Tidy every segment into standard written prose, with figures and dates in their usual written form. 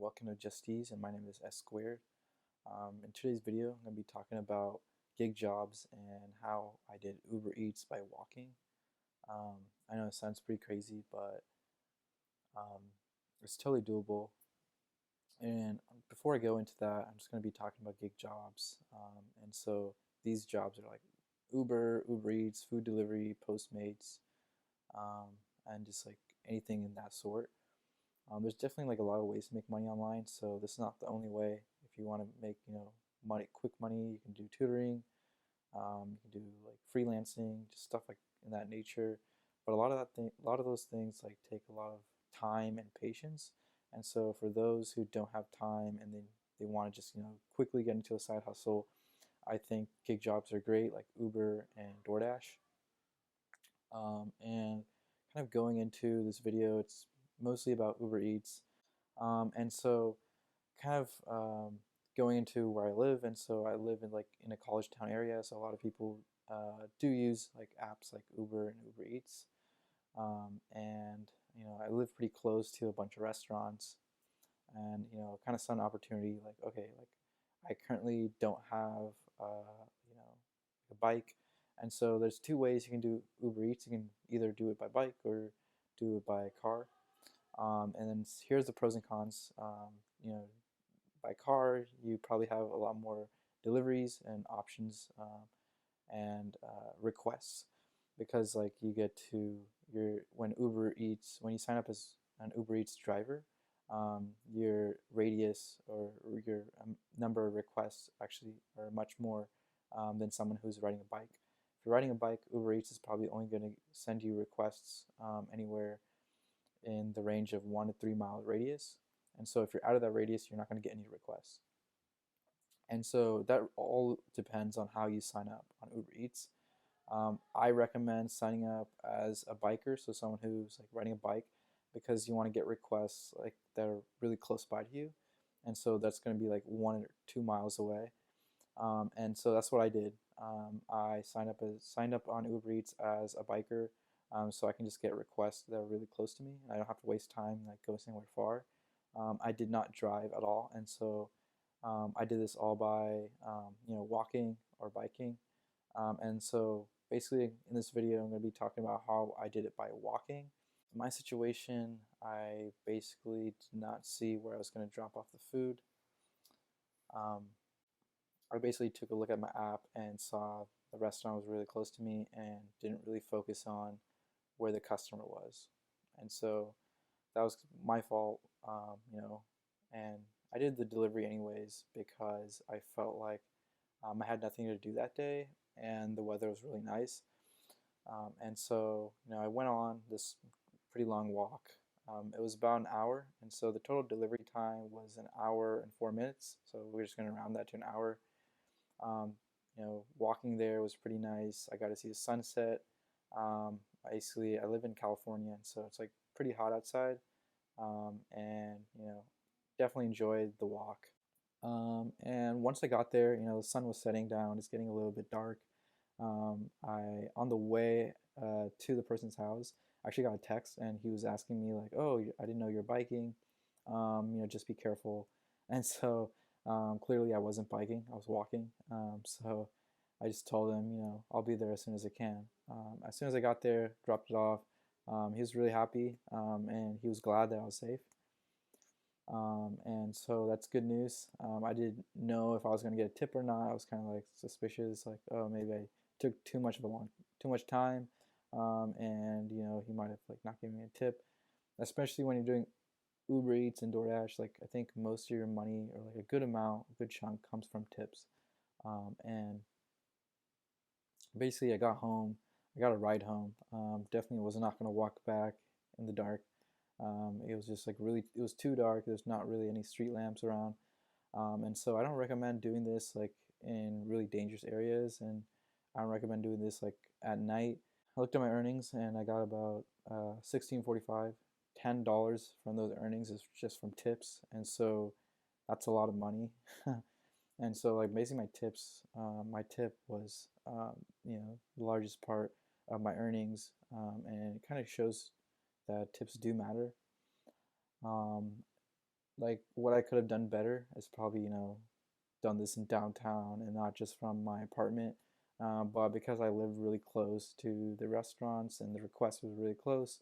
welcome to Justice, and my name is S Squared. In today's video, I'm going to be talking about gig jobs and how I did Uber Eats by walking. I know it sounds pretty crazy, but um, it's totally doable. And before I go into that, I'm just going to be talking about gig jobs. And so these jobs are like Uber Eats, food delivery, Postmates, um, and just like anything in that sort. There's definitely like a lot of ways to make money online, so this is not the only way. If you want to make, money, quick money, you can do tutoring, you can do like freelancing, just stuff like in that nature. But a lot of those things like take a lot of time and patience. And so for those who don't have time and they want to just, quickly get into a side hustle, I think gig jobs are great, like Uber and DoorDash. And kind of going into this video, it's mostly about Uber Eats. And so kind of going into where I live, and so I live in like in a college town area, so a lot of people do use like apps like Uber and Uber Eats. And I live pretty close to a bunch of restaurants, and kind of saw an opportunity like, okay, like I currently don't have you know a bike, and so there's two ways you can do Uber Eats. You can either do it by bike or do it by car. And then here's the pros and cons. By car, you probably have a lot more deliveries and options, and requests, because like you get to your when you sign up as an Uber Eats driver, your radius or your number of requests actually are much more than someone who's riding a bike. If you're riding a bike, Uber Eats is probably only going to send you requests anywhere in the range of 1 to 3 mile radius. And so if you're out of that radius, you're not going to get any requests. And so that all depends on how you sign up on Uber Eats. I recommend signing up as a biker, so someone who's like riding a bike, because you want to get requests like that are really close by to you, and so that's going to be like 1 or 2 miles away. And so that's what I did. I signed up on Uber Eats as a biker, so I can just get requests that are really close to me. I don't have to waste time like going somewhere far. I did not drive at all, and so I did this all by walking or biking. And so basically in this video, I'm going to be talking about how I did it by walking. In my situation, I basically did not see where I was going to drop off the food. Um, I basically took a look at my app and saw the restaurant was really close to me and didn't really focus on where the customer was. And so that was my fault, and I did the delivery anyways because I felt like I had nothing to do that day and the weather was really nice. And so, I went on this pretty long walk. It was about an hour, and so the total delivery time was an hour and 4 minutes. So we're just going to round that to an hour. Um, Walking there was pretty nice. I got to see the sunset. Basically, I live in California, and so it's like pretty hot outside. And definitely enjoyed the walk. And once I got there, the sun was setting down. It's getting a little bit dark. I on the way to the person's house, I actually got a text, and he was asking me like, "Oh, I didn't know you're biking. Just be careful." And so clearly I wasn't biking. I was walking. So I just told him, I'll be there as soon as I can. As soon as I got there, dropped it off. He was really happy, and he was glad that I was safe. And so that's good news. I didn't know if I was going to get a tip or not. I was kind of like suspicious, like, oh, maybe I took too much time, and he might have like not given me a tip. Especially when you're doing Uber Eats and DoorDash, like I think most of your money, or like a good amount, a good chunk, comes from tips. And basically, I got home. I got a ride home. Definitely was not going to walk back in the dark. It was just like really, it was too dark. There's not really any street lamps around. And so I don't recommend doing this like in really dangerous areas, and I don't recommend doing this like at night. I looked at my earnings and I got about 16.45. $10 from those earnings is just from tips, and so that's a lot of money. And so like basically my tip was the largest part of my earnings, and it kind of shows that tips do matter. Um, Like what I could have done better is probably, done this in downtown and not just from my apartment. But because I live really close to the restaurants and the request was really close,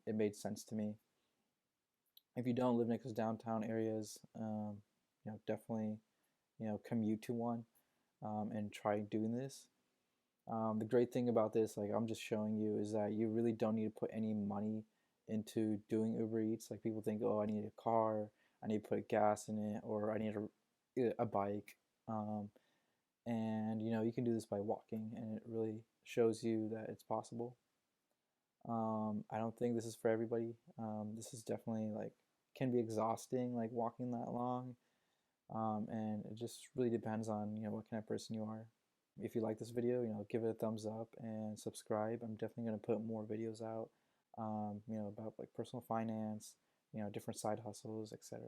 it made sense to me. If you don't live next to downtown areas, definitely, commute to one, and try doing this. The great thing about this, like I'm just showing you, is that you really don't need to put any money into doing Uber Eats. Like people think, oh, I need a car, I need to put gas in it, or I need a bike. Um, and you can do this by walking, and it really shows you that it's possible. I don't think this is for everybody. This is definitely like can be exhausting, like walking that long. And it just really depends on what kind of person you are. If you like this video, give it a thumbs up and subscribe. I'm definitely going to put more videos out, about like personal finance, different side hustles, etc.